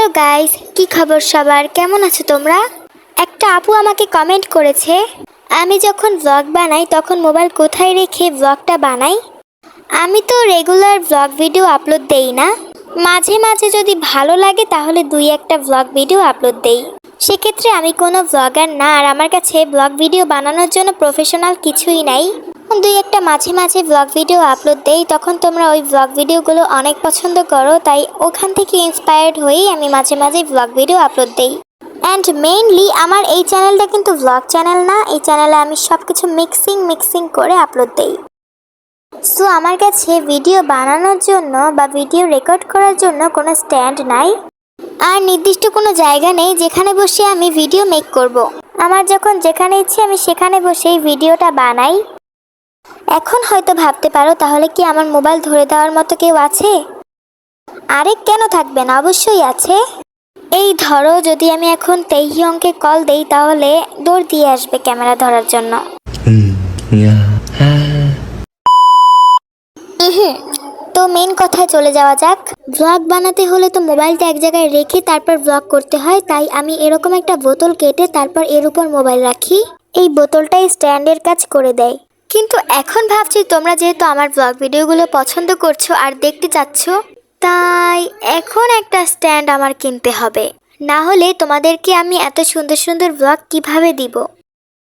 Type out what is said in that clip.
Hello guys, কি খবর সবার? কেমন আছো তোমরা? একটা আপু আমাকে কমেন্ট করেছে, আমি যখন ব্লগ বানাই তখন মোবাইল কোথায় রেখে ব্লগটা বানাই। আমি তো রেগুলার ব্লগ ভিডিও আপলোড দেই না, মাঝে মাঝে যদি ভালো লাগে তাহলে দুই একটা ব্লগ ভিডিও আপলোড দেই। সেক্ষেত্রে আমি কোনো ব্লগার না, আর আমার কাছে ব্লগ ভিডিও বানানোর জন্য প্রফেশনাল কিছুই নাই। দুই একটা মাঝে মাঝে ব্লগ ভিডিও আপলোড দেই, তখন তোমরা ওই ব্লগ ভিডিওগুলো অনেক পছন্দ করো, তাই ওখান থেকে ইন্সপায়ার্ড হয়েই আমি মাঝে মাঝে ব্লগ ভিডিও আপলোড দেই। অ্যান্ড মেইনলি আমার এই চ্যানেলটা কিন্তু ব্লগ চ্যানেল না, এই চ্যানেলে আমি সব কিছু মিক্সিং করে আপলোড দেই। সো আমার কাছে ভিডিও বানানোর জন্য বা ভিডিও রেকর্ড করার জন্য কোনো স্ট্যান্ড নাই, আর নির্দিষ্ট কোনো জায়গা নেই যেখানে বসে আমি ভিডিও মেক করব। আমার যখন যেখানে ইচ্ছে আমি সেখানে বসেই ভিডিওটা বানাই। এখন হয়তো ভাবতে পারো, তাহলে কি আমার মোবাইল ধরে দেওয়ার মতো কেউ আছে? আরে কেন থাকবে না, অবশ্যই আছে। এই ধরো, যদি আমি এখন তেইহিয়ংকে কল দেই তাহলে দৌড় দিয়ে আসবে ক্যামেরা ধরার জন্য। তো মেন কথায় চলে যাওয়া যাক। ব্লগ বানাতে হলে তো মোবাইলটা এক জায়গায় রেখে তারপর ব্লগ করতে হয়, তাই আমি এরকম একটা বোতল কেটে তারপর এর উপর মোবাইল রাখি। এই বোতলটাই স্ট্যান্ডের কাজ করে দেয়। কিন্তু এখন ভাবছি, তোমরা যেহেতু আমার ব্লগ ভিডিওগুলো পছন্দ করছো আর দেখতে চাচ্ছ, তাই এখন একটা স্ট্যান্ড আমার কিনতে হবে, না হলে তোমাদেরকে আমি এত সুন্দর সুন্দর ব্লগ কিভাবে দিব।